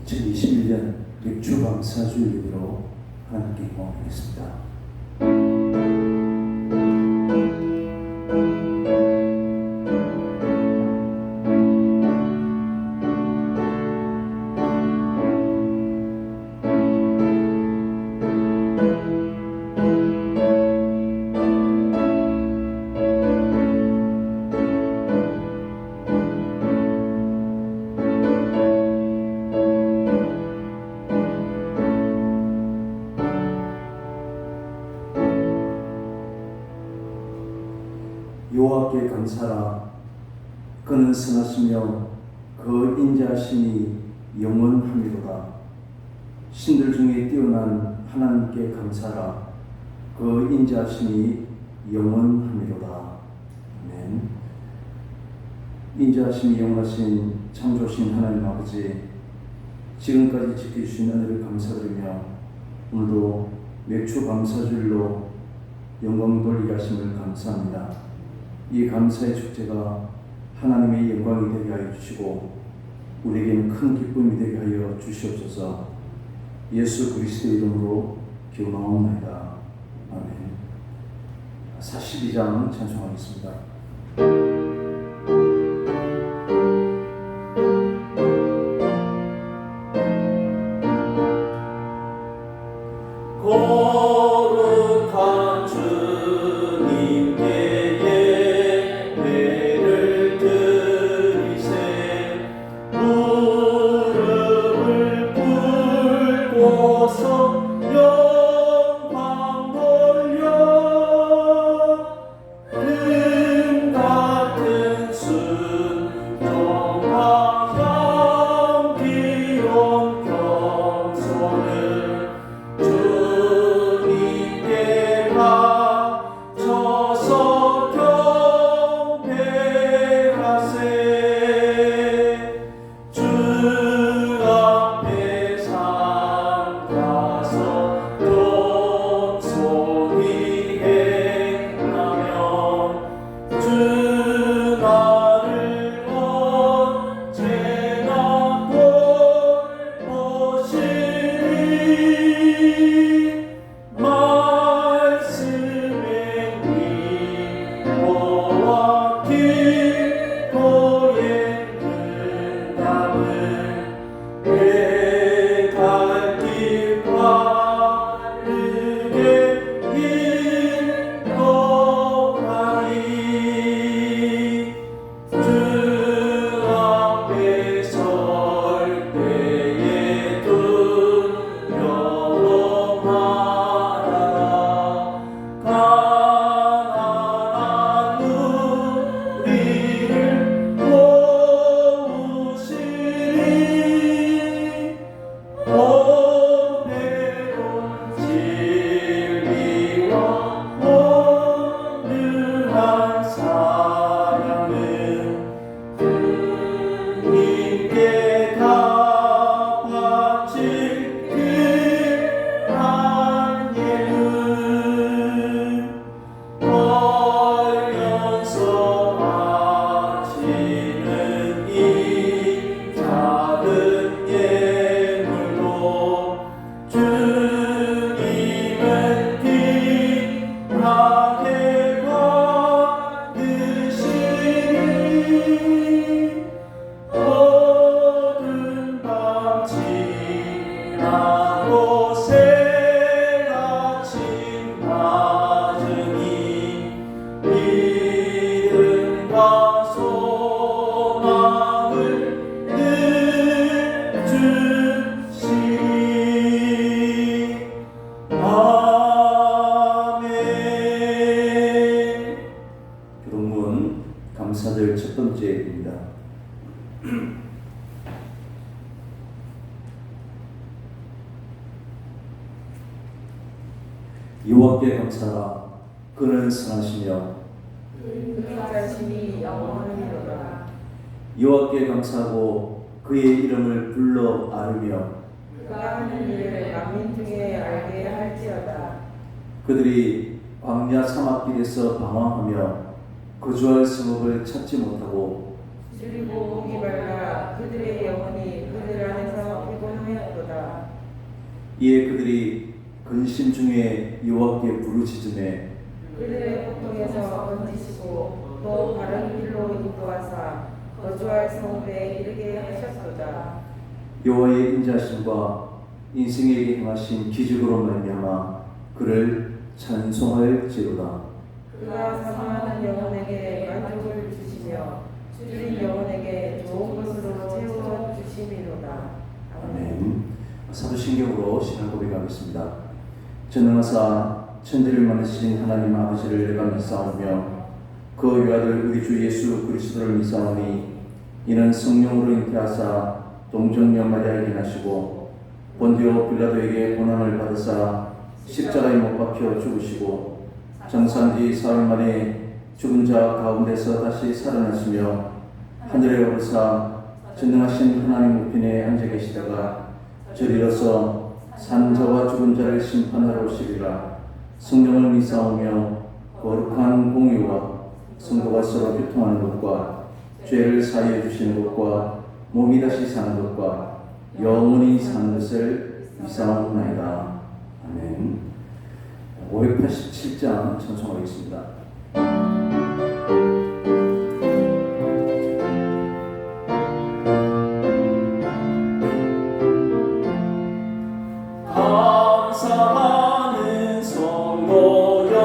2021년 맥주감사주일 예배로 하나님께 고맙겠습니다. 여호와께 감사라. 그는 선하시며 그 인자하심이 영원함이로다. 신들 중에 뛰어난 하나님께 감사라. 그 인자하심이 영원함이로다. 아멘. 인자하심이 영원하신 창조신 하나님 아버지, 지금까지 지켜주신 은혜를 감사드리며 오늘도 맥주 감사주일로 영광 돌리게 하심을 감사합니다. 이 감사의 축제가 하나님의 영광이 되게 하여 주시고 우리에게는 큰 기쁨이 되게 하여 주시옵소서. 예수 그리스도의 이름으로 기도하옵나이다. 아멘. 42장 찬송하겠습니다. 거룩한 주님께 감사절 첫 번째입니다. 여호와께 감사라. 그는 선하시며 그 인자하심이 영원하리로다. 여호와께 감사하고 그의 이름을 불러 아르며 그가 하는 일을 만민 중에 알게 할지어다. 그들이 광야 사막길에서 방황하며 거주할 성읍을 찾지 못하고 그리고 목이 말라 그들의 영혼이 그들 안에 이에 그들이 근심 중에 여호와께 부르짖음에 그들의 고통에서 건지시고 또 바른 길로 인도하사 거주할 성읍에 이르게 하셨도다. 여호와의 인자심과 인생에게 행하신 기적으로 말미암아 그를 찬송할지로다. 그가 사모하는 영혼에게 만족을 주시며 줄인 영혼에게 좋은 것으로 채워 주심이로다. 아멘. 사도신경으로 시간 고백하겠습니다. 전능하사 천지를 만드신 하나님 아버지를 내가 믿사오며 그 외아들 우리 주 예수 그리스도를 믿사오니 이는 성령으로 잉태하사 동정녀 마리아에게 나시고 본디오 빌라도에게 고난을 받으사 십자가에 못 박혀 죽으시고 장사한 지 사흘 만에 죽은 자 가운데서 다시 살아나시며 하늘에 오르사 전능하신 하나님 우편에 앉아 계시다가 저리로서 사는 자와 죽은 자를 심판하러 오시리라. 성령을 믿사오며 거룩한 공의와 성도가 서로 교통하는 것과 죄를 사하여 주시는 것과 몸이 다시 사는 것과 영원히 사는 것을 믿사옵나이다. 아멘. 587장 찬송하겠습니다. 감사하는 성도여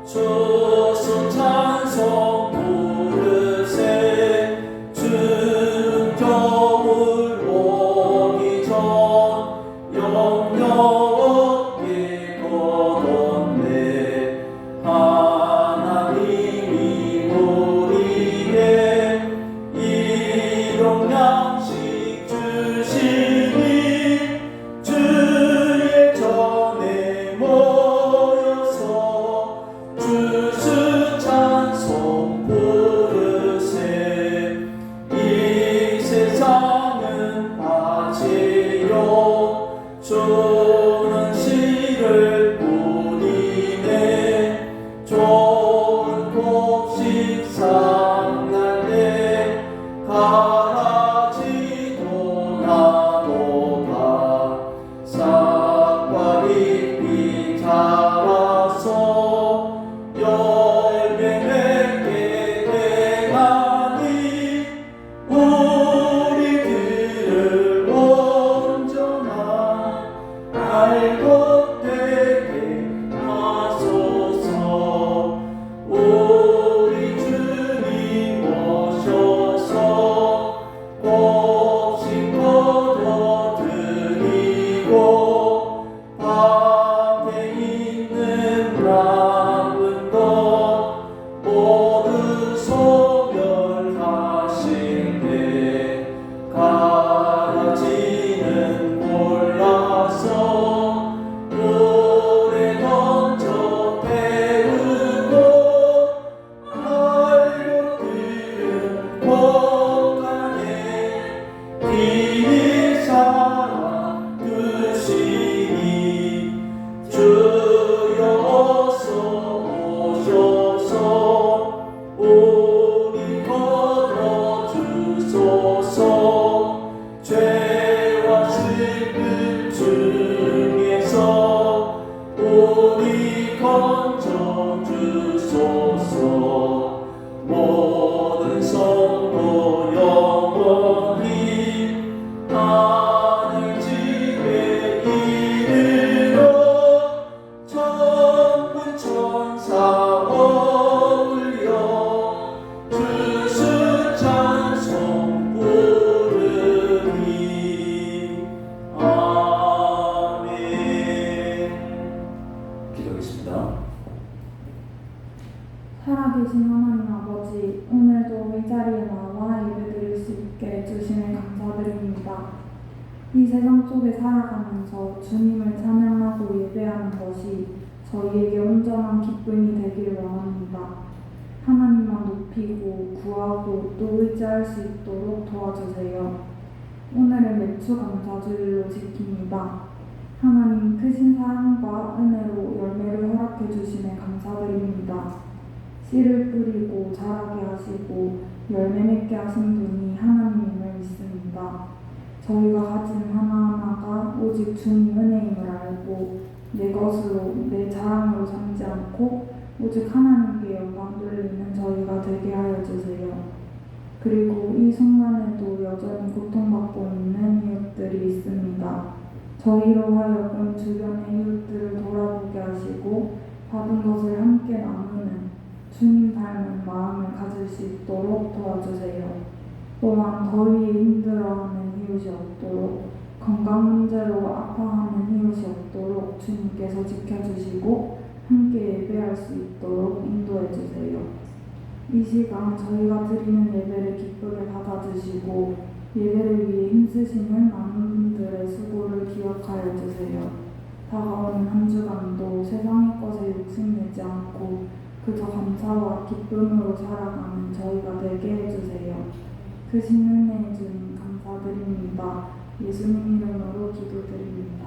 주신 찬송 부르세 주는 겨울 오기 전 영영하게 거뒀네. 하나님이 우리의 일용 양식 주시니 주의 전에 모여서 주스 찬송 부르세. 이 세상은 바지요 주는 씨를 뿐이네. 좋은 곡식 상날때 가라지도 나도다. 싹과 잎이 자라서 열매 맺게 되나니 우리들을 온전한 알것 되게 하소서. 우리 주님 오셔서 곡식 거둬드리고 밭에 있는 남은 것 모두 소멸하시되 가라지는 골라서 물에 던져 태우고 알것들은 곳간에 길이 살아 두시니 주여 어서 오셔서 우리 걸어 주소서. 죄와 슬픔 중에서 우리 건져 주소서. 모든 성도 영원히 하늘 집에 이르러 천군 천사 어울려 주스 찬송 부르니. 아멘. 기도하겠습니다. 살아계신 하나님 아버지, 오늘도 이 자리에 나와 예배드릴 수 있게 해주심에 감사드립니다. 이 세상 속에 살아가면서 주님을 찬양하고 예배하는 것이 저희에게 온전한 기쁨이 되길 원합니다. 하나님만 높이고 구하고 또 의지할 수 있도록 도와주세요. 오늘은 매주 감사주일로 지킵니다. 하나님 크신 사랑과 은혜로 열매를 허락해 주심에 감사드립니다. 씨를 뿌리고 자라게 하시고 열매 맺게 하신 분이 하나님임을 믿습니다. 저희가 가진 하나하나가 오직 주님 은혜임을 알고 내 것으로 내 자랑으로 삼지 않고 오직 하나님께 영광 돌리는 저희가 되게 하여 주세요. 그리고 이 순간에도 여전히 고통받고 있는 이웃들이 있습니다. 저희로 하여금 주변의 이웃들을 돌아보게 하시고 받은 것을 함께 나누는 주님 닮은 마음을 가질 수 있도록 도와주세요. 또한 더위에 힘들어하는 이웃이 없도록 건강 문제로 아파하는 이웃이 없도록 주님께서 지켜주시고 함께 예배할 수 있도록 인도해 주세요. 이 시간 저희가 드리는 예배를 기쁘게 받아주시고 예배를 위해 힘쓰시는 많은 분들의 수고를 기억하여 주세요. 다가오는 한 주간도 세상의 것에 욕심내지 않고 그저 감사와 기쁨으로 살아가는 저희가 되게 해주세요. 크신 은혜의 주님 감사드립니다. 예수님 이름으로 기도드립니다.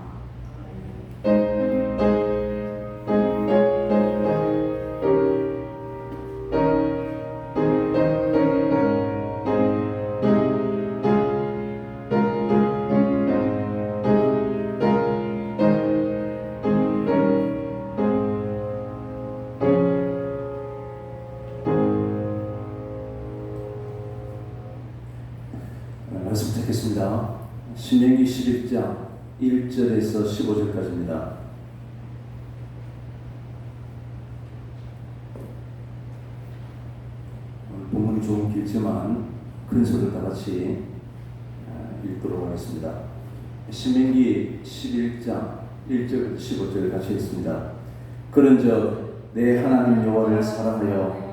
말씀 듣겠습니다. 신명기 11장 1절에서 15절까지입니다. 본문이 조금 길지만 큰 소리를 다 같이 읽도록 하겠습니다. 신명기 11장 1절부터 15절 같이 읽습니다. 그런즉 내 하나님 여호와를 사랑하여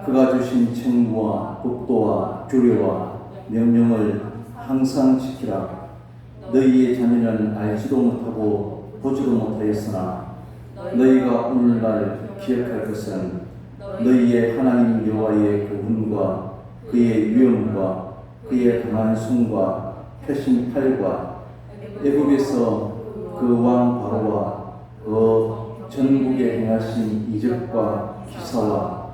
그가 주신 책무와 법도와 규례와 명령을 항상 지키라. 너희의 자녀는 알지도 못하고 보지도 못하였으나 너희가 오늘날 기억할 것은 너희의 하나님 여호와의 그 운과 그의 위엄과 그의 강한 손과 펴신 팔과 애굽에서 그 왕 바로와 그 전국에 행하신 이적과 기사와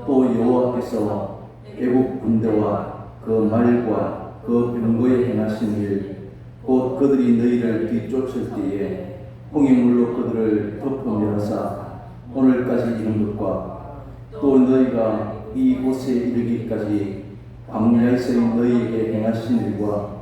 또 여호와께서 애굽 군대와 그 말과 그 병거에 행하신 일, 곧 그들이 너희를 뒤쫓을 때에 홍해물로 그들을 덮어 멸하사 오늘까지 이른 것과 또 너희가 이곳에 이르기까지 광야에서 너희에게 행하신 일과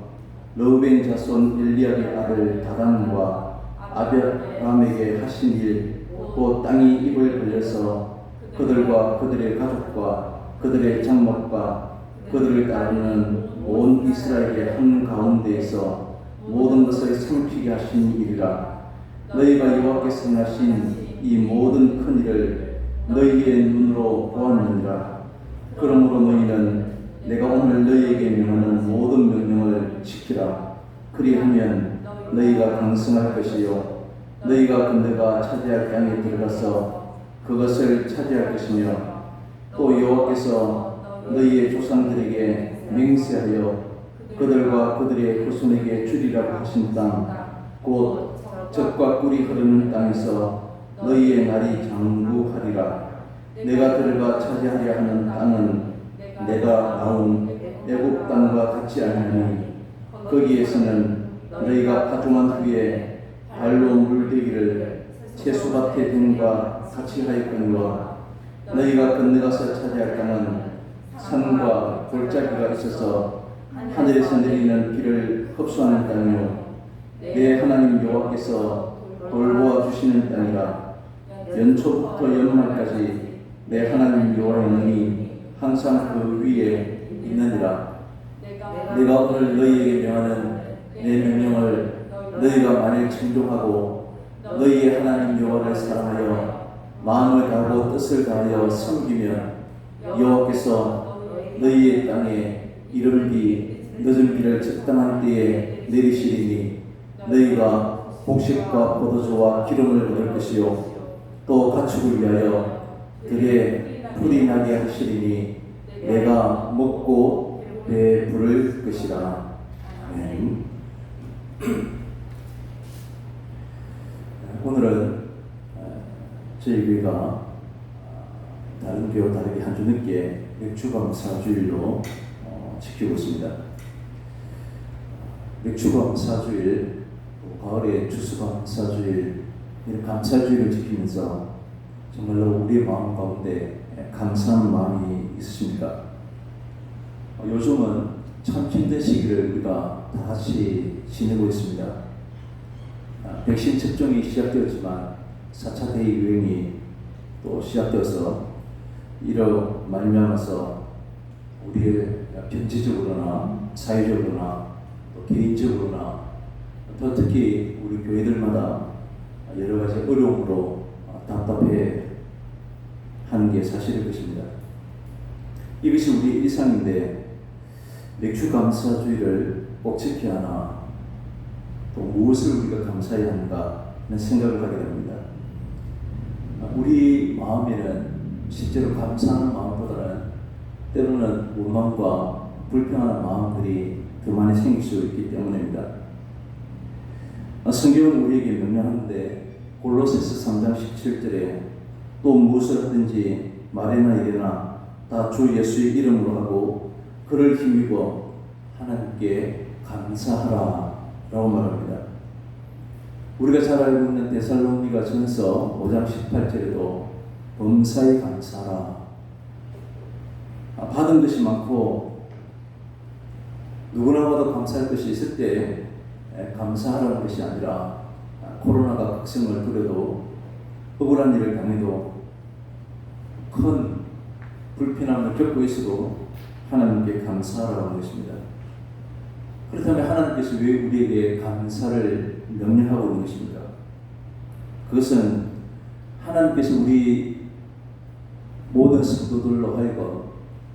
르우벤 자손 엘리압의 아들 다단과 아벨람에게 하신 일, 곧 땅이 입을 벌려서 그들과 그들의 가족과 그들의 장막과 그들을 따르는 온 이스라엘의 한 가운데에서 모든 것을 삼키게 하신 일이라. 너희가 여호와께서 행하신 이 모든 큰 일을 너희의 눈으로 보았느니라. 그러므로 너희는 내가 오늘 너희에게 명하는 모든 명령을 지키라. 그리하면 너희가 강성할 것이요 너희가 건너가 차지할 땅에 들어가서 그것을 차지할 것이며 또 여호와께서 너희의 조상들에게 맹세하여 그들과 그들의 후손에게 주리라고 하신 땅, 곧 젖과 꿀이 흐르는 땅에서 너희의 날이 장구하리라. 내가 들어가 차지하려 하는 땅은 내가 나온 애굽 땅과 같지 아니하니 거기에서는 너희가 파종한 후에 발로 물들기를 채소밭의 됨과 같이 하였거니와 너희가 건너가서 차지할 땅은 산과 골짜기가 있어서 하늘에서 내리는 비를 흡수하는 땅이요 내 하나님 여호와께서 돌보아 주시는 땅이라. 연초부터 연말까지 내 하나님 여호와의 능이 항상 그 위에 있느니라. 내가 오늘 너희에게 명하는 내 명령을 너희가 만일 청종하고 너희의 하나님 여호와를 사랑하여 마음을 다하고 뜻을 다하여 섬기면 여호와께서 너희의 땅에 이른 비 늦은 비를 적당한 때에 내리시리니 너희가 곡식과 포도주와 기름을 얻을 것이요 또 가축을 위하여 들에 풀이 나게 하시리니 내가 먹고 배부를 것이라. 아멘. 오늘은 저희 교회가 다른 교회와 다르게 한 주 늦게 맥주감사주일로 지키고 있습니다. 맥주감사주일 가을에 추수감사주일, 이런 감사주일을 지키면서 정말로 우리의 마음 가운데 감사한 마음이 있으십니까? 요즘은 참 힘든 시기를 우리가 다 같이 지내고 있습니다. 백신 접종이 시작되었지만 4차 대유행이 또 시작되어서 이로 말미암아서 우리의 경제적으로나 사회적으로나 또 개인적으로나 더 특히 우리 교회들마다 여러 가지 어려움으로 답답해 하는 게 사실일 것입니다. 이것이 우리 일상인데 맥주 감사주의를 꼭 지켜야 하나, 또 무엇을 우리가 감사해야 하는가 하는 생각을 하게 됩니다. 우리 마음에는 실제로 감사하는 마음보다는 때로는 원망과 불평하는 마음들이 더 많이 생길 수 있기 때문입니다. 성경은 우리에게 명령하는데 골로새서 3장 17절에 또 무엇을 하든지 말이나 이래나 다 주 예수의 이름으로 하고 그를 힘입어 하나님께 감사하라 라고 말합니다. 우리가 잘 알고 있는 데살로니가 전서 5장 18절에도 범사에 감사하라, 받은 것이 많고 누구나 봐도 감사할 것이 있을 때 감사하라는 것이 아니라 코로나가 극성을 부려도 억울한 일을 당해도 큰 불편함을 겪고 있어도 하나님께 감사하라고 하는 것입니다. 그렇다면 하나님께서 왜 우리에게 감사를 명령하고 있는 것입니까? 그것은 하나님께서 우리 모든 성도들로 하여금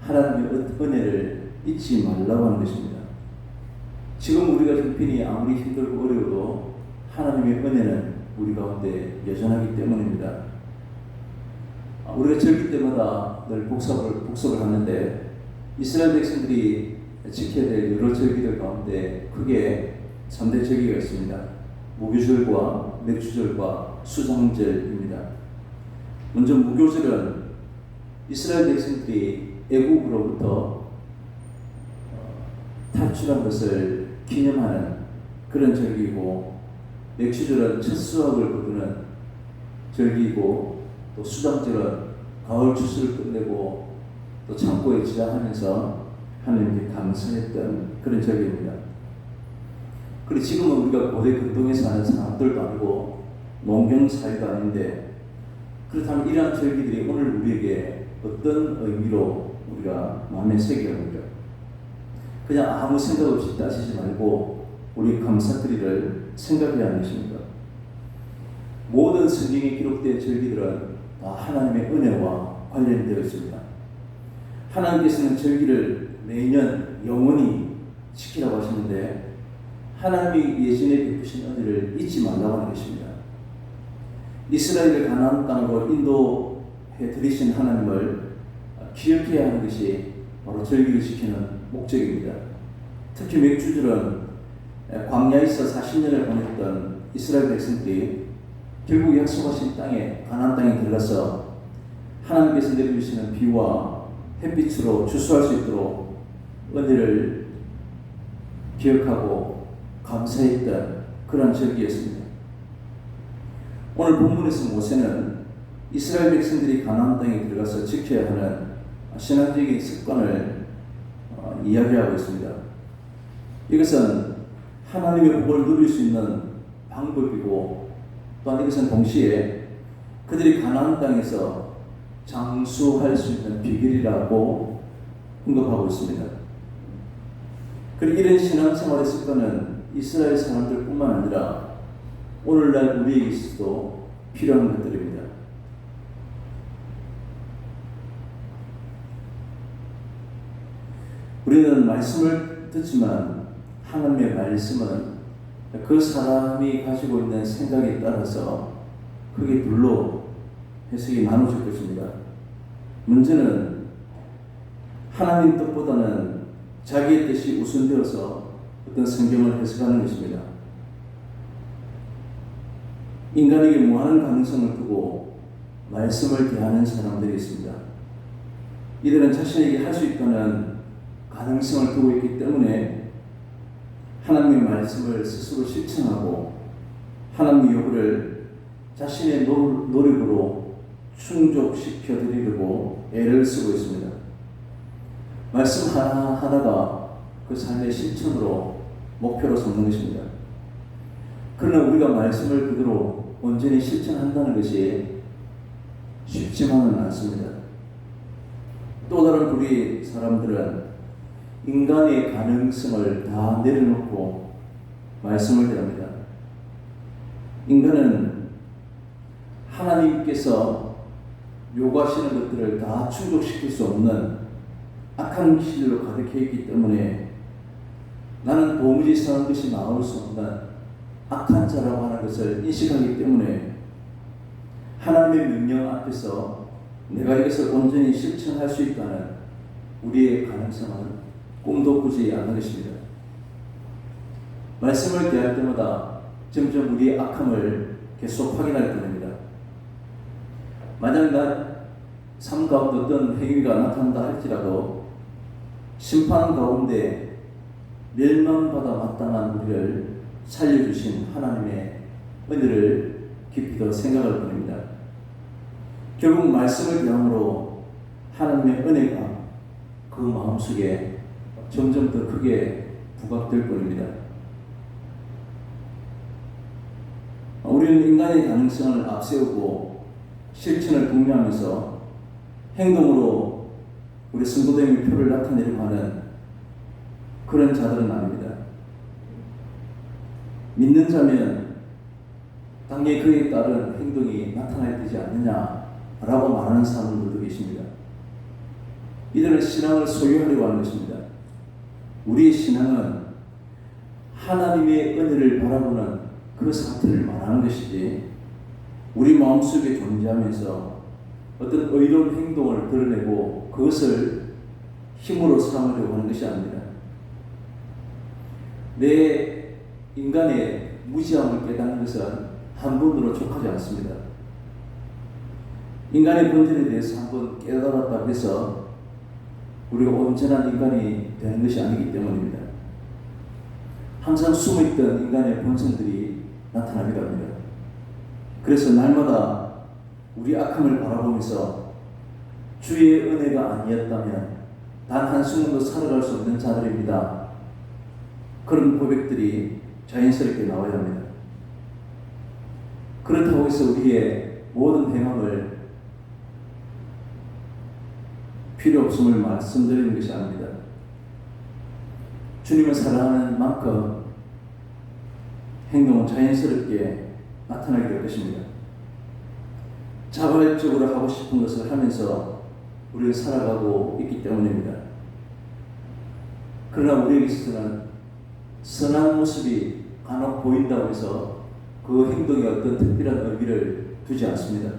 하나님의 은혜를 잊지 말라고 하는 것입니다. 지금 우리가 형편이 아무리 힘들고 어려워도 하나님의 은혜는 우리 가운데 여전하기 때문입니다. 우리가 절기 때마다 늘 복습을 하는데 이스라엘 백성들이 지켜야 될 여러 절기들 가운데 크게 3대 절기가 있습니다. 무교절과 맥주절과 수장절입니다. 먼저 무교절은 이스라엘 백성들이 애국으로부터 탈출한 것을 기념하는 그런 절기이고, 맥주절은 첫 수확을 거두는 절기이고, 또 수장절은 가을 추수를 끝내고 또 창고에 지나하면서 하나님께 감사했던 그런 절기입니다. 그리고 지금은 우리가 고대 근동에 사는 사람들도 아니고 농경 사회도 아닌데, 그렇다면 이러한 절기들이 오늘 우리에게 어떤 의미로 우리가 마음에 새겨야 합니까? 그냥 아무 생각 없이 따지지 말고 우리 감사드리를 생각해야 하는 것입니다. 모든 성경에 기록된 절기들은 다 하나님의 은혜와 관련되어 있습니다. 하나님께서는 절기를 매년 영원히 지키라고 하시는데 하나님이 예전에 베푸신 은혜를 잊지 말라고 하는 것입니다. 이스라엘을 가나안 땅으로 인도해 들이신 하나님을 기억해야 하는 것이 바로 절기를 지키는 목적입니다. 특히 맥주절은 광야에서 40년을 보냈던 이스라엘 백성들이 결국 약속하신 땅에 가나안 땅에 들어가서 하나님께서 내려주시는 비와 햇빛으로 추수할 수 있도록 은혜를 기억하고 감사했던 그런 절기였습니다. 오늘 본문에서 모세는 이스라엘 백성들이 가나안 땅에 들어가서 지켜야 하는 신앙적인 습관을 이야기하고 있습니다. 이것은 하나님의 복을 누릴 수 있는 방법이고, 또한 이것은 동시에 그들이 가나안 땅에서 장수할 수 있는 비결이라고 언급하고 있습니다. 그리고 이런 신앙생활의 습관은 이스라엘 사람들뿐만 아니라 오늘날 우리에게 있어도 필요한 것들입니다. 우리는 말씀을 듣지만 하나님의 말씀은 그 사람이 가지고 있는 생각에 따라서 크게 둘로 해석이 나눠질 것입니다. 문제는 하나님 뜻보다는 자기의 뜻이 우선되어서 어떤 성경을 해석하는 것입니다. 인간에게 무한한 가능성을 두고 말씀을 대하는 사람들이 있습니다. 이들은 자신에게 할 수 있다는 가능성을 두고 있기 때문에 하나님의 말씀을 스스로 실천하고 하나님의 요구를 자신의 노력으로 충족시켜 드리려고 애를 쓰고 있습니다. 말씀 하나하나가 그 삶의 실천으로 목표로 삼는 것입니다. 그러나 우리가 말씀을 그대로 온전히 실천한다는 것이 쉽지만은 않습니다. 또 다른 우리 사람들은 인간의 가능성을 다 내려놓고 말씀을 대합니다. 인간은 하나님께서 요구하시는 것들을 다 충족시킬 수 없는 악한 기질로 가득해 있기 때문에 나는 도무지 선한 것이 나올 수 없는 악한 자라고 하는 것을 인식하기 때문에 하나님의 명령 앞에서 내가 이것을 온전히 실천할 수 있다는 우리의 가능성은 꿈도 꾸지 않는 것입니다. 말씀을 대할 때마다 점점 우리의 악함을 계속 확인하게 됩니다. 만약 나 삶 가운데 어떤 행위가 나타난다 할지라도 심판 가운데 멸망받아 마땅한 우리를 살려주신 하나님의 은혜를 깊이 더 생각할 뿐입니다. 결국 말씀을 대함으로 하나님의 은혜가 그 마음속에 점점 더 크게 부각될 뿐입니다. 우리는 인간의 가능성을 앞세우고 실천을 독려하면서 행동으로 우리 성도됨의 표를 나타내려고 하는 그런 자들은 아닙니다. 믿는 자면 당연히 그에 따른 행동이 나타나야 되지 않느냐라고 말하는 사람들도 계십니다. 이들은 신앙을 소유하려고 하는 것입니다. 우리의 신앙은 하나님의 은혜를 바라보는 그 상태를 말하는 것이지 우리 마음속에 존재하면서 어떤 의로운 행동을 드러내고 그것을 힘으로 삼으려고 하는 것이 아닙니다. 내 인간의 무지함을 깨닫는 것은 한 번으로 족하지 않습니다. 인간의 본질에 대해서 한번 깨달았다고 해서 우리가 온전한 인간이 되는 것이 아니기 때문입니다. 항상 숨어있던 인간의 본성들이 나타나기도 합니다. 그래서 날마다 우리 악함을 바라보면서 주의 은혜가 아니었다면 단 한순간도 살아갈 수 없는 자들입니다. 그런 고백들이 자연스럽게 나와야 합니다. 그렇다고 해서 우리의 모든 행함을 필요 없음을 말씀드리는 것이 아닙니다. 주님을 사랑하는 만큼 행동은 자연스럽게 나타나게 될 것입니다. 자발적으로 하고 싶은 것을 하면서 우리가 살아가고 있기 때문입니다. 그러나 우리에게 있어서는 선한 모습이 간혹 보인다고 해서 그 행동에 어떤 특별한 의미를 두지 않습니다.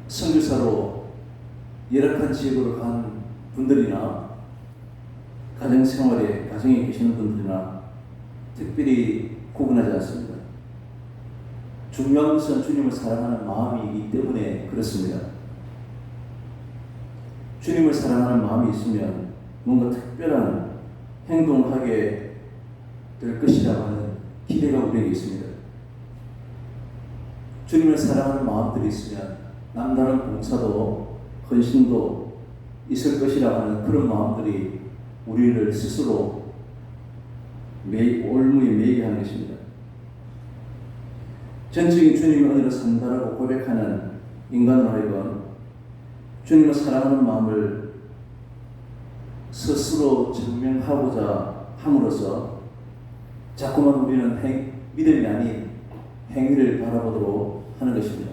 선교사로 열악한 지역으로 간 분들이나 가정에 계시는 분들이나 특별히 구분하지 않습니다. 중요한 것은 주님을 사랑하는 마음이기 때문에 그렇습니다. 주님을 사랑하는 마음이 있으면 뭔가 특별한 행동을 하게 될 것이라고 하는 기대가 우리에게 있습니다. 주님을 사랑하는 마음들이 있으면 남다른 봉사도 헌신도 있을 것이라고 하는 그런 마음들이 우리를 스스로 올무에 매이게 하는 것입니다. 전적인 주님의 은혜를 산다라고 고백하는 인간으로 하여금 주님을 사랑하는 마음을 스스로 증명하고자 함으로써 자꾸만 우리는 믿음이 아닌 행위를 바라보도록 하는 것입니다.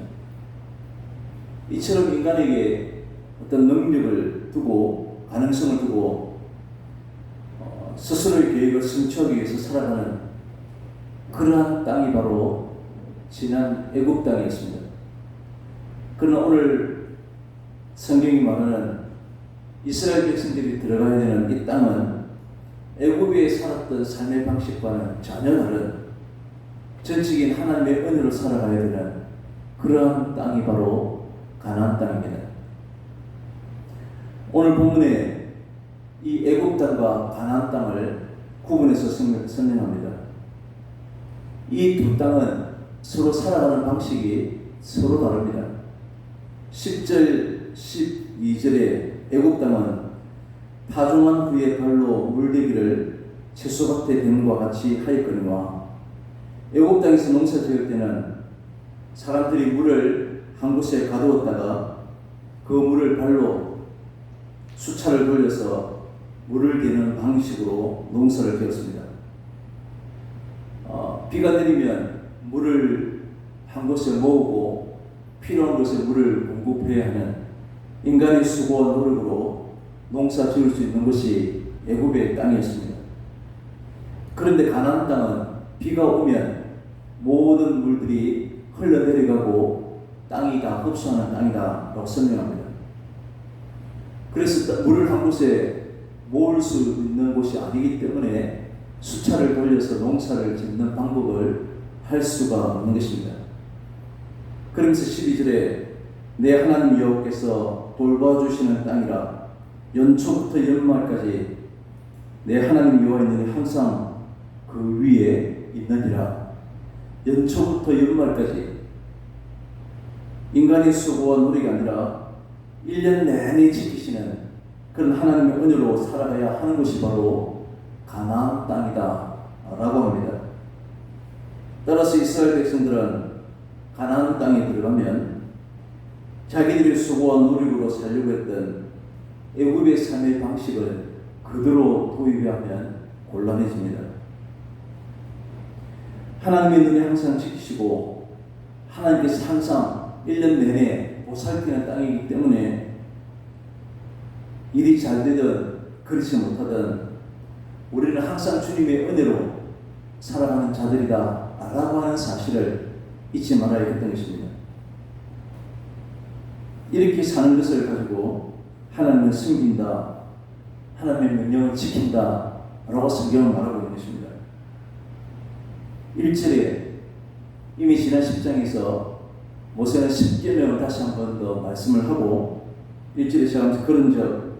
이처럼 인간에게 어떤 능력을 두고 가능성을 두고 스스로의 계획을 성취하기 위해서 살아가는 그러한 땅이 바로 지난 애굽 땅이었습니다. 그러나 오늘 성경이 말하는 이스라엘 백성들이 들어가야 되는 이 땅은 애굽에 살았던 삶의 방식과는 전혀 다른 전적인 하나님의 은혜로 살아가야 되는 그러한 땅이 바로 가나안 땅입니다. 오늘 본문에 이 애굽 땅과 가나안 땅을 구분해서 설명합니다. 이 두 땅은 서로 살아가는 방식이 서로 다릅니다. 10절, 12절에 애굽 땅은 파종한 후에 발로 물대기를 채소밭의 뱀과 같이 하였거니와 애굽 땅에서 농사 지을 때는 사람들이 물을 한 곳에 가두었다가 그 물을 발로 수차를 돌려서 물을 대는 방식으로 농사를 지었습니다. 비가 내리면 물을 한 곳에 모으고 필요한 곳에 물을 공급해야 하는 인간의 수고와 노력으로 농사 지을 수 있는 것이 애굽의 땅이었습니다. 그런데 가나안 땅은 비가 오면 모든 물들이 흘러내려가고 땅이 다 흡수하는 땅이다 라고 설명합니다. 그래서 물을 한 곳에 모을 수 있는 곳이 아니기 때문에 수차를 돌려서 농사를 짓는 방법을 할 수가 없는 것입니다. 그러면서 12절에 내 하나님 여호와께서 돌봐주시는 땅이라 연초부터 연말까지 내 하나님 여호와의 항상 그 위에 있느니라. 연초부터 연말까지 인간의 수고와 노력이 아니라 1년 내내 지키시는 그런 하나님의 은혜로 살아가야 하는 것이 바로 가나안 땅이다 라고 합니다. 따라서 이스라엘 백성들은 가나안 땅에 들어가면 자기들의 수고와 노력으로 살려고 했던 애굽의 삶의 방식을 그대로 도입하면 곤란해집니다. 하나님의 눈에 항상 지키시고 하나님께서 항상 1년 내내 보살피는 땅이기 때문에 일이 잘 되든 그렇지 못하든 우리는 항상 주님의 은혜로 살아가는 자들이다 라고 하는 사실을 잊지 말아야 했던 것입니다. 이렇게 사는 것을 가지고 하나님을 섬긴다, 하나님의 명령을 지킨다 라고 성경은 말하고 있는 것입니다. 1절에 이미 지난 10장에서 모세는 10계명을 다시 한 번 더 말씀을 하고 1절에 시작하면서 그런즉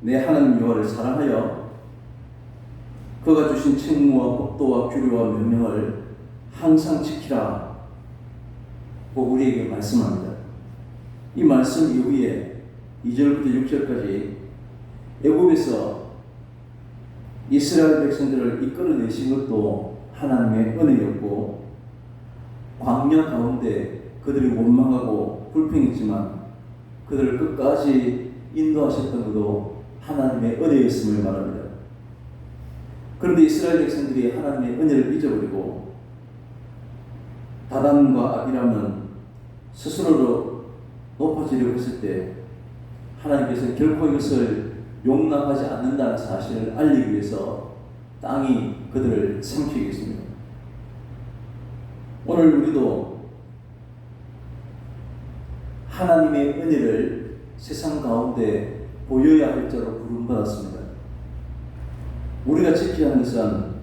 내 하나님 여호와를 사랑하여 그가 주신 책무와 법도와 규례와 명령을 항상 지키라 고 우리에게 말씀합니다. 이 말씀 이후에 2절부터 6절까지 애굽에서 이스라엘 백성들을 이끌어내신 것도 하나님의 은혜였고 광야 가운데 그들이 원망하고 불평했지만 그들을 끝까지 인도하셨던 것도 하나님의 은혜였음을 말합니다. 그런데 이스라엘 백성들이 하나님의 은혜를 잊어버리고 다단과 아비람은 스스로로 높아지려고 했을 때 하나님께서 결코 이것을 용납하지 않는다는 사실을 알리기 위해서 땅이 그들을 삼키게 했습니다. 오늘 우리도 하나님의 은혜를 세상 가운데 보여야 할 자로 부름받았습니다. 우리가 지켜야 하는 것은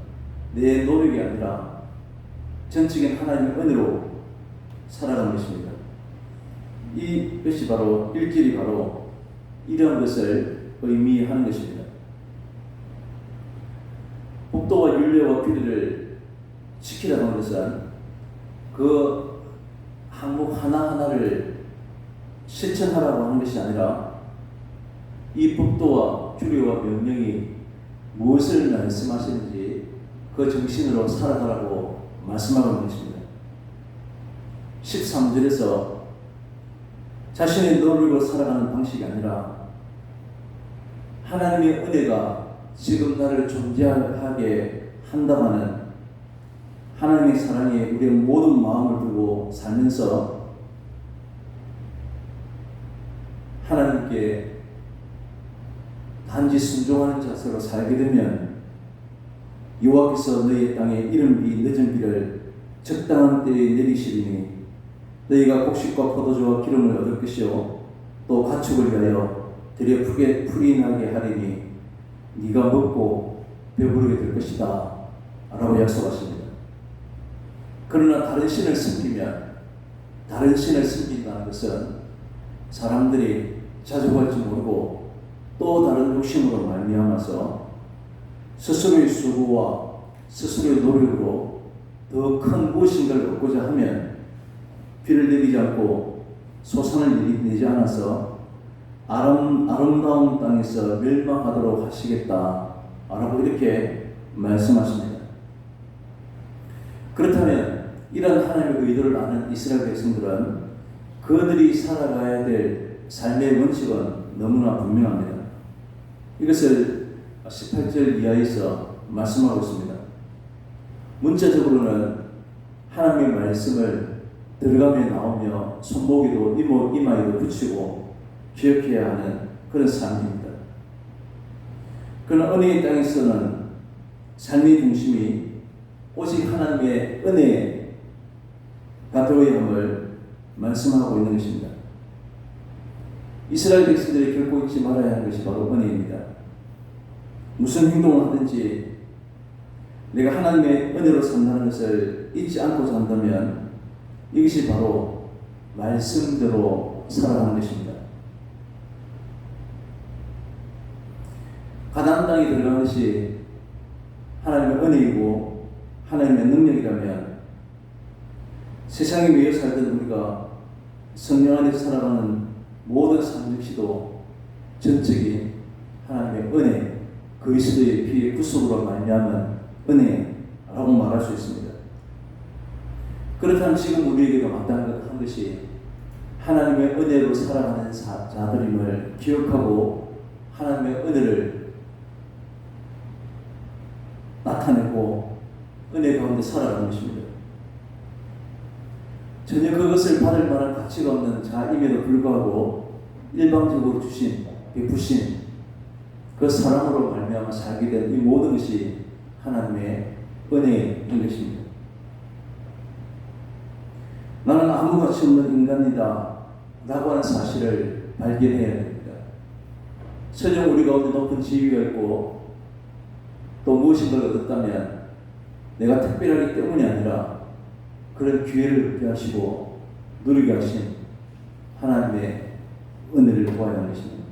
내 노력이 아니라 전적인 하나님의 은혜로 살아가는 것입니다. 이것이 바로 1절이 바로 이런 것을 의미하는 것입니다. 법도와 율례와 규례를 지키라는 것은 그 항목 하나하나를 실천하라고 하는 것이 아니라 이 법도와 규례와 명령이 무엇을 말씀하시는지 그 정신으로 살아가라고 말씀하고 있는 것입니다. 13절에서 자신의 노력으로 살아가는 방식이 아니라 하나님의 은혜가 지금 나를 존재하게 한다마는 하나님의 사랑에 우리의 모든 마음을 두고 살면서 하나님께 단지 순종하는 자세로 살게 되면 여호와께서 너희의 땅에 이른 비 늦은 비를 적당한 때에 내리시리니 너희가 곡식과 포도주와 기름을 얻을 것이요 또 가축을 위하여 들에 풀이 나게 하리니 네가 먹고 배부르게 될 것이다 라고 약속하십니다. 그러나 다른 신을 섬기면 다른 신을 섬긴다는 것은 사람들이 자족할 줄 모르고 또 다른 욕심으로 말미암아서 스스로의 수고와 스스로의 노력으로 더 큰 무엇인가를 얻고자 하면 비를 내리지 않고 소산을 내지 않아서 아름다운 땅에서 멸망하도록 하시겠다라고 이렇게 말씀하십니다. 그렇다면 이런 하나님의 의도를 아는 이스라엘 백성들은 그들이 살아가야 될 삶의 원칙은 너무나 분명합니다. 이것을 18절 이하에서 말씀하고 있습니다. 문자적으로는 하나님의 말씀을 들어가며 나오며 손목에도 이마에도 붙이고 기억해야 하는 그런 삶입니다. 그러나 은혜의 땅에서는 삶의 중심이 오직 하나님의 은혜가 되어야 함을 말씀하고 있는 것입니다. 이스라엘 백성들이 결코 잊지 말아야 하는 것이 바로 은혜입니다. 무슨 행동을 하든지 내가 하나님의 은혜로 산다는 것을 잊지 않고 산다면 이것이 바로 말씀대로 살아가는 것입니다. 가나안 땅에 들어가는 것이 하나님의 은혜이고 하나님의 능력이라면 세상에 매여 살던 우리가 성령 안에서 살아가는 모든 삶 역시도 전적인 하나님의 은혜, 그리스도의 피의 구속으로 말미암은 은혜라고 말할 수 있습니다. 그렇다면 지금 우리에게도 마땅한 것이 하나님의 은혜로 살아가는 자들임을 기억하고 하나님의 은혜를 나타내고 은혜 가운데 살아가는 것입니다. 전혀 그것을 받을 만한 가치가 없는 자임에도 불구하고 일방적으로 베푸신 그 사랑으로 말미암아 살게 된 이 모든 것이 하나님의 은혜인 것입니다. 나는 아무 가치 없는 인간이다 라고 하는 사실을 발견해야 됩니다. 설령 우리 가운데 높은 지위가 있고 또 무엇인가를 얻었다면 내가 특별하기 때문이 아니라 그런 기회를 얻게 하시고 누리게 하신 하나님의 은혜를 보아야 하는 것입니다.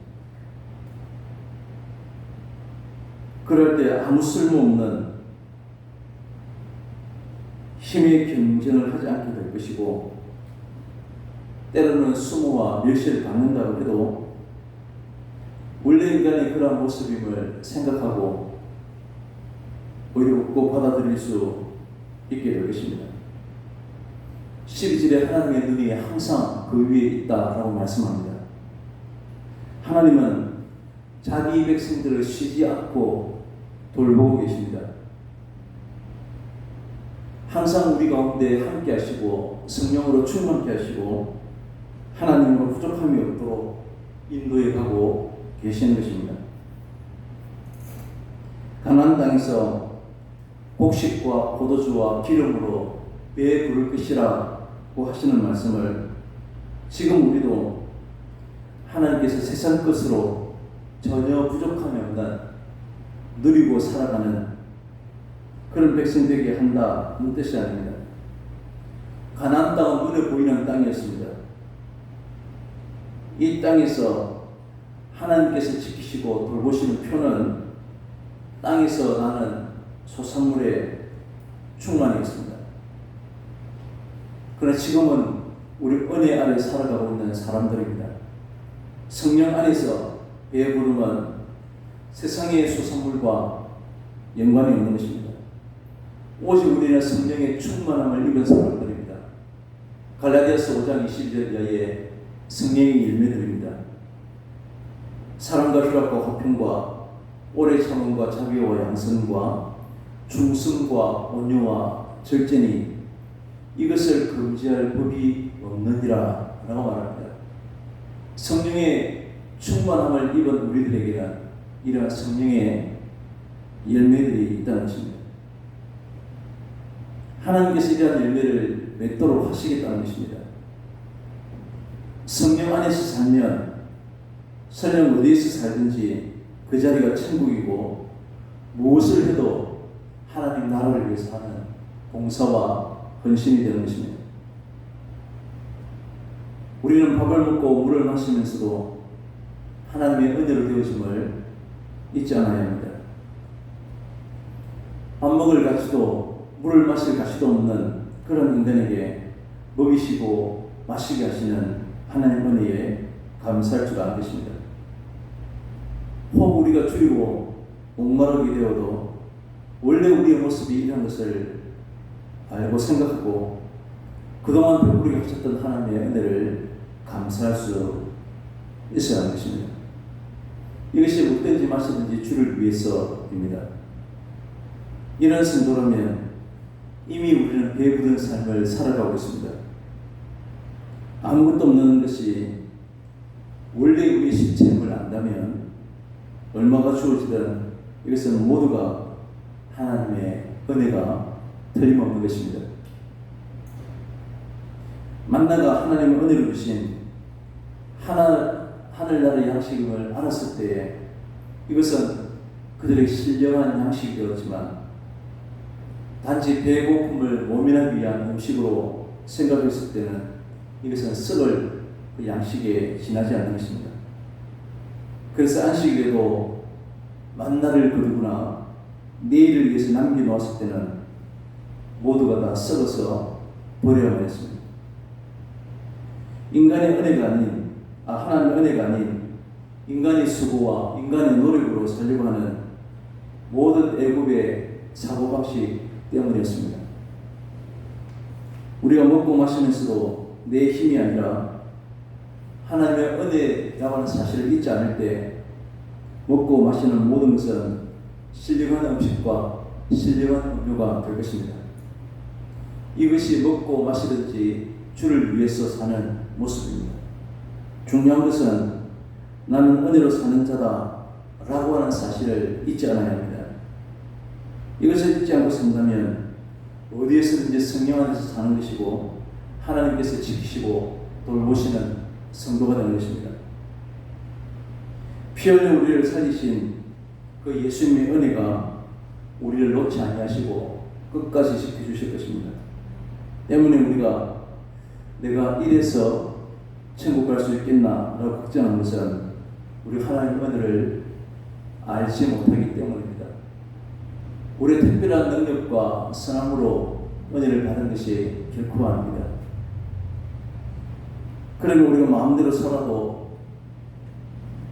그럴 때 아무 쓸모없는 힘의 경쟁을 하지 않게 될 것이고 때로는 수모와 멸시를 받는다고 해도 원래 인간의 그러한 모습임을 생각하고 오히려 웃고 받아들일 수 있게 될 것입니다. 12절에 하나님의 눈이 항상 그 위에 있다라고 말씀합니다. 하나님은 자기 백성들을 쉬지 않고 돌보고 계십니다. 항상 우리 가운데 함께 하시고 성령으로 충만케 하시고 하나님으로 부족함이 없도록 인도해 가고 계시는 것입니다. 가나안 땅에서 곡식과 포도주와 기름으로 배에 부를 것이라고 하시는 말씀을 지금 우리도 하나님께서 세상 것으로 전혀 부족함이 없는 누리고 살아가는 그런 백성 되게 한다는 뜻이 아닙니다. 가나안 땅은 눈에 보이는 땅이었습니다. 이 땅에서 하나님께서 지키시고 돌보시는 표는 땅에서 나는 소산물의 충만이었습니다. 그러나 지금은 우리 은혜 아래 살아가고 있는 사람들입니다. 성령 안에서 배부름은 세상의 소산물과 연관이 없는 것입니다. 오직 우리는 성령의 충만함을 입은 사람들입니다. 갈라디아서 5장 22절 이하의 성령의 열매들입니다. 사랑과 희락과 화평과 오래 참음과 자비와 양선과 중성과 온유와 절제니 이것을 금지할 법이 없느니라 라고 말합니다. 성령의 충만함을 입은 우리들에게는 이러한 성령의 열매들이 있다는 것입니다. 하나님께서 이러한 열매를 맺도록 하시겠다는 것입니다. 성령 안에서 살면 설령 어디에서 살든지 그 자리가 천국이고 무엇을 해도 하나님 나라를 위해서 하는 봉사와 헌신이 되는 것입니다. 우리는 밥을 먹고 물을 마시면서도 하나님의 은혜로 되어짐을 잊지 않아야 합니다. 밥 먹을 가치도 물을 마실 가시도 없는 그런 인간에게 먹이시고 마시게 하시는 하나님 은혜에 감사할 줄 아는 것입니다. 혹 우리가 줄이고 목마르게 되어도 원래 우리의 모습이 이런 것을 알고 생각하고 그동안 베풀게 하셨던 하나님의 은혜를 감사할 수 있어야 하는 것입니다. 이것이 먹든지 마시든지 주를 위해서입니다. 이런 성도라면 이미 우리는 배부른 삶을 살아가고 있습니다. 아무것도 없는 것이 원래 우리의 실체임을 안다면 얼마가 주어지든 이것은 모두가 하나님의 은혜가 틀림없는 것입니다. 만나가 하나님의 은혜로 주신 하늘나라의 양식임을 알았을 때에 이것은 그들의 신령한 양식이 되었지만 단지 배고픔을 모면하기 위한 음식으로 생각했을 때는 이것은 썩을 그 양식에 지나지 않는 것입니다. 그래서 안식일에도 만나를 거두거나 내일을 위해서 남겨놓았을 때는 모두가 다 썩어서 버려야만 했습니다. 인간의 은혜가 아닌 하나님의 은혜가 아닌 인간의 수고와 인간의 노력으로 살려고 하는 모든 애굽의 사고방식 때문이었습니다. 우리가 먹고 마시면서도 내 힘이 아니라 하나님의 은혜라고 하는 사실을 잊지 않을 때 먹고 마시는 모든 것은 신령한 음식과 신령한 음료가 될 것입니다. 이것이 먹고 마시든지 주를 위해서 사는 모습입니다. 중요한 것은 나는 은혜로 사는 자다 라고 하는 사실을 잊지 않아야 합니다. 이것을 잊지 않고 산다면 어디에서든지 성령 안에서 사는 것이고 하나님께서 지키시고 돌보시는 성도가 되는 것입니다. 피 흘려 우리를 살리신 그 예수님의 은혜가 우리를 놓지 아니하시고 끝까지 지켜주실 것입니다. 때문에 우리가 내가 이래서 천국 갈 수 있겠나 라고 걱정하는 것은 우리 하나님의 은혜를 알지 못하기 때문입니다. 우리의 특별한 능력과 선함으로 은혜를 받은 것이 결코 아닙니다. 그러면 우리가 마음대로 살아도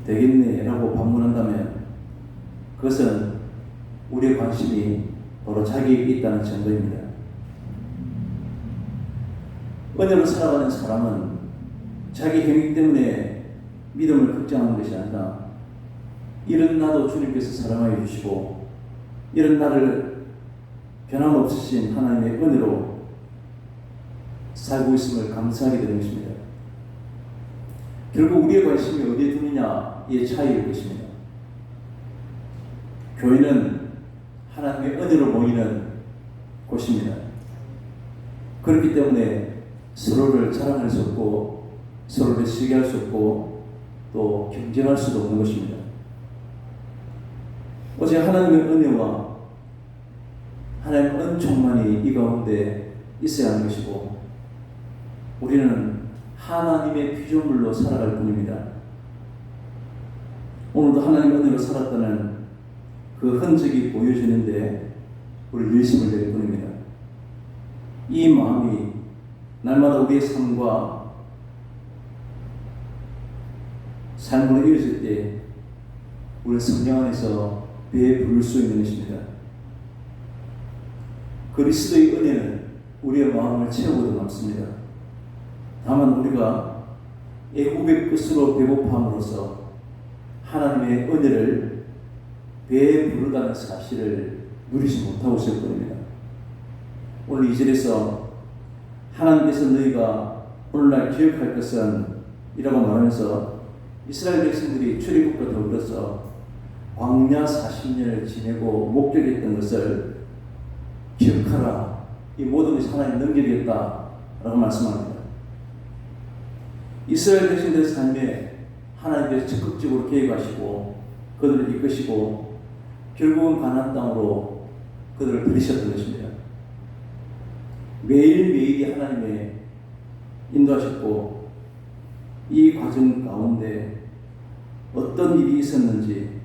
되겠네 라고 반문한다면 그것은 우리의 관심이 바로 자기에게 있다는 증거입니다. 은혜로 살아가는 사람은 자기 행위 때문에 믿음을 걱정하는 것이 아니라 이런 나도 주님께서 사랑하여 주시고 이런 나를 변함없으신 하나님의 은혜로 살고 있음을 감사하게 되는 것입니다. 결국 우리의 관심이 어디에 두느냐의 차이일 것입니다. 교회는 하나님의 은혜로 모이는 곳입니다. 그렇기 때문에 서로를 자랑할 수 없고 서로를 시기할 수 없고 또 경쟁할 수도 없는 것입니다. 오직 하나님의 은혜와 하나님의 은총만이 이 가운데 있어야 하는 것이고 우리는 하나님의 피조물로 살아갈 뿐입니다. 오늘도 하나님의 은혜로 살았다는 그 흔적이 보여지는데 우리 열심을 낼 뿐입니다. 이 마음이 날마다 우리의 삶과 삶으로 이어질 때 우리 성령 안에서 배에 부를 수 있는 것입니다. 그리스도의 은혜는 우리의 마음을 채우고도 남습니다. 다만 우리가 애굽의 끝으로 배고픔으로써 하나님의 은혜를 배에 부르다는 사실을 누리지 못하고 있을 뿐입니다. 오늘 2절에서 하나님께서 너희가 오늘날 기억할 것은 이라고 말하면서 이스라엘 백성들이 출애굽과 더불어서 광야 40년을 지내고 목격했던 것을 기억하라. 이 모든 것이 하나님 넘겨주겠다 라고 말씀합니다. 이스라엘 백성들의 삶에 하나님께서 적극적으로 개입하시고 그들을 이끄시고 결국은 가나안 땅으로 그들을 들이셨던 것입니다. 매일매일이 하나님의 인도하셨고 이 과정 가운데 어떤 일이 있었는지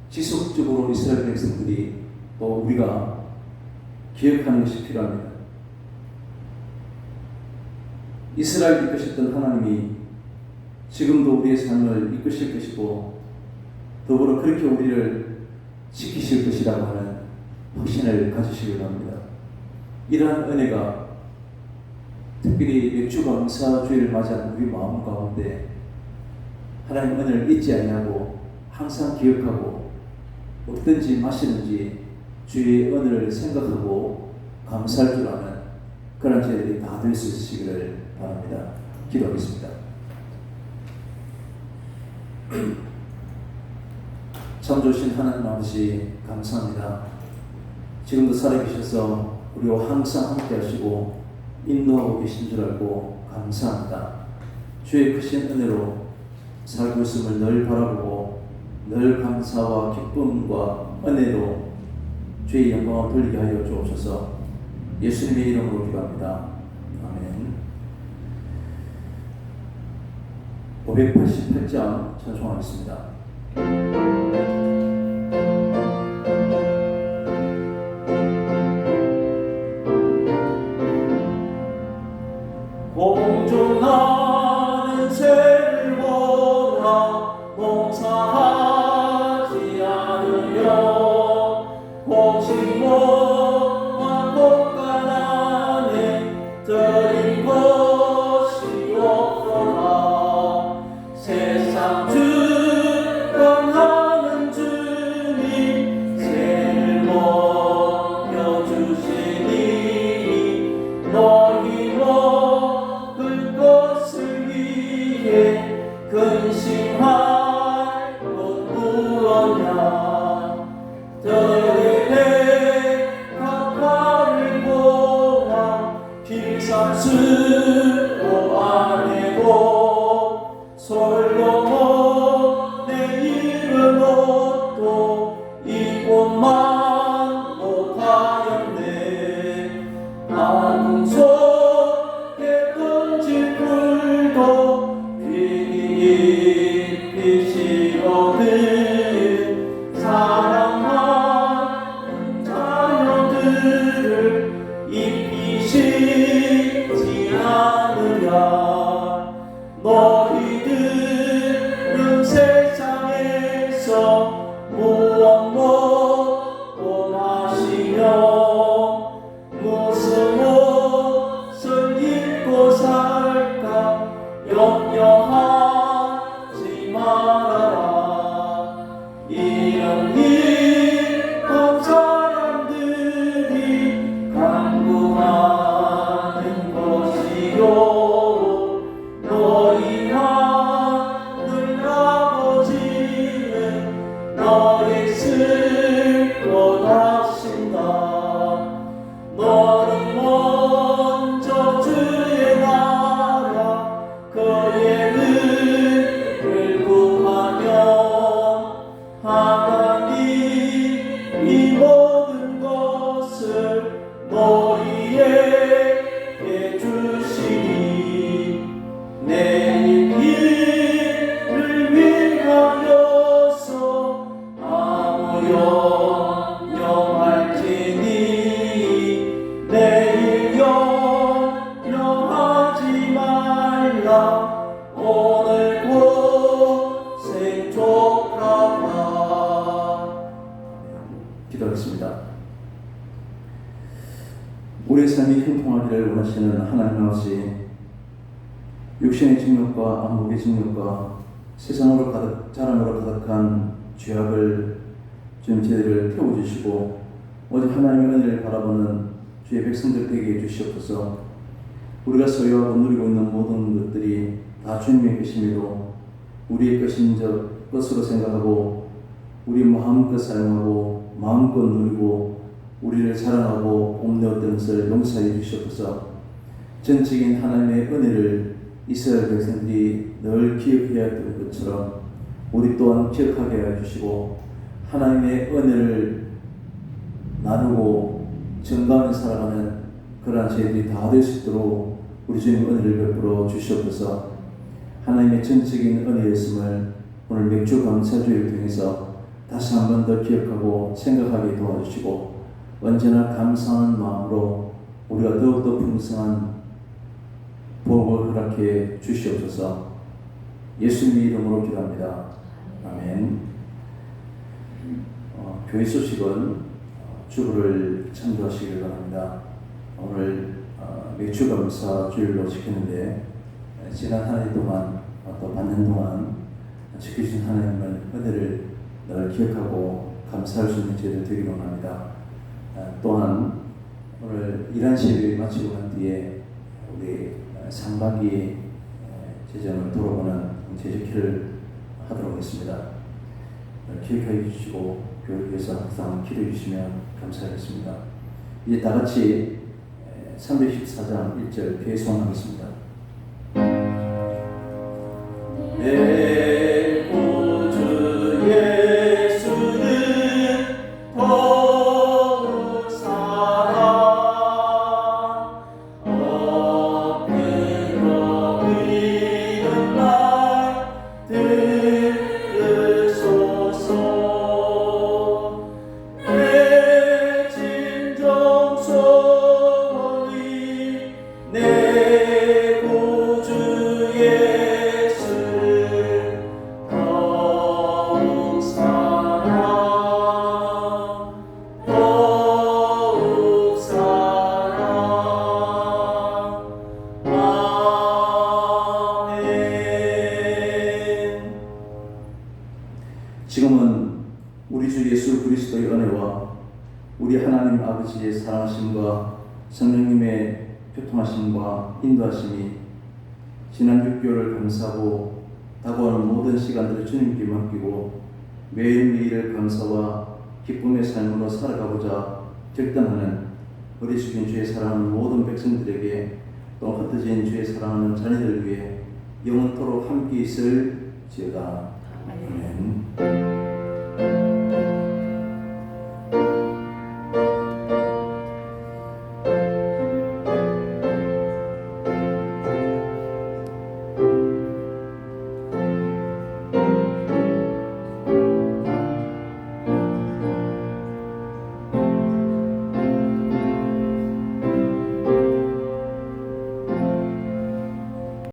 지속적으로 이스라엘 백성들이 또 우리가 기억하는 것이 필요합니다. 이스라엘 이끄셨던 하나님이 지금도 우리의 삶을 이끄실 것이고 더불어 그렇게 우리를 지키실 것이라고 하는 확신을 가지시기 바랍니다. 이러한 은혜가 특별히 맥주 감사주의를 맞이한 우리 마음 가운데 하나님 은혜를 잊지 아니하고 항상 기억하고 먹든지 마시든지 주의 은혜를 생각하고 감사할 줄 아는 그런 저희들이 다 될 수 있으시기를 바랍니다. 기도하겠습니다. 참 좋으신 하나님 아버지 감사합니다. 지금도 살아계셔서 우리와 항상 함께 하시고 인도하고 계신 줄 알고 감사합니다. 주의 크신 은혜로 살고 있음을 늘 바라보고 늘 감사와 기쁨과 은혜로 주의 영광을 돌리게 하여 주옵소서. 예수님의 이름으로 기도합니다. 아멘. 588장 찬송하겠습니다. 공중나는 새를 보라 봉사하지 않으려 공식모와 곳간 안에 들인 것이 없도다. 세상 주권하는 주님 새를 먹여주시니 너희 먹을 것을 위해 근심할 것 무엇냐. 들의 가파를 보라 길산수로 아내고 솔로몬의 입은 옷도 입고만 못하였네. 아궁 속에 던질 불도 빛이거든. 사랑하는 자녀들을 입히시지 않으랴. 너희들은 세상에서 무엇 먹고 마시며 무슨 옷을 입고 살까 염려하지 말아라. 이런 일한 사람들이 간구하는 것이요 너희 하늘 아버지는 너희 슬퍼하신다. 너는 먼저 주의 나라 그의 의를 구하며 하나님이 모든 것을 너희에게 주시니 내 일을 위하여서 아무 염려할지니 내일 염려하지 말라. 오늘 고생 족하다. 기도하겠습니다. 우리의 삶이 형통하기를 원하시는 하나님 아버지, 육신의 증력과 안목의 증력과 세상으로 자랑으로 가득한 죄악을 주님 저희들을 태워주시고 오직 하나님의 은혜를 바라보는 주의 백성들 되게 해주시옵소서. 우리가 소유하고 누리고 있는 모든 것들이 다 주님의 것임에도 우리의 것인 것으로 생각하고 우리 마음껏 사용하고 마음껏 누리고 우리를 사랑하고 뽐내었던 것을 용서해 주시옵소서. 전적인 하나님의 은혜를 이스라엘 백성들이 늘 기억해야 했던 것처럼 우리 또한 기억하게 해주시고 하나님의 은혜를 나누고 증가하며 살아가는 그러한 저희들이 다 될 수 있도록 우리 주님 은혜를 베풀어 주시옵소서. 하나님의 전적인 은혜였음을 오늘 맥주 감사주의를 통해서 다시 한 번 더 기억하고 생각하게 도와주시고 언제나 감사하는 마음으로 우리가 더욱더 풍성한 복을 허락해 주시옵소서. 예수님의 이름으로 기도합니다. 아멘. 교회 소식은 주부를 참조하시길 바랍니다. 오늘 맥주감사 주일로 지켰는데 지난 한 해 동안 또 반년 동안 지켜주신 하나님의 은혜를 늘 기억하고 감사할 수 있는 저희들 되기를 원합니다. 또한 오늘 11시를 마치고 난 뒤에 우리 상반기 재정을 돌아보는 제주키를 하도록 하겠습니다. 기억해 주시고 교회를 위해서 항상 기도해 주시면 감사하겠습니다. 이제 다 같이 314장 1절 배송하겠습니다. 내 구주 예수는 더욱 살아 엎드려 드리는 말 들으소서. 내 진정 소원이 내 구주 예수를 더욱 사랑 더욱 사랑. 아멘. 지금은 우리 주 예수 그리스도의 은혜와 우리 하나님 아버지의 사랑하심과 성령님의 교통하심과 인도하심이 지난 6개월을 감사하고 다가오는 모든 시간들을 주님께 맡기고 매일매일을 감사와 기쁨의 삶으로 살아가고자 결단하는 우리 주인 주의 사랑하는 모든 백성들에게 또 흩어진 주의 사랑하는 자녀들을 위해 영원토록 함께 있을지어다. 아멘.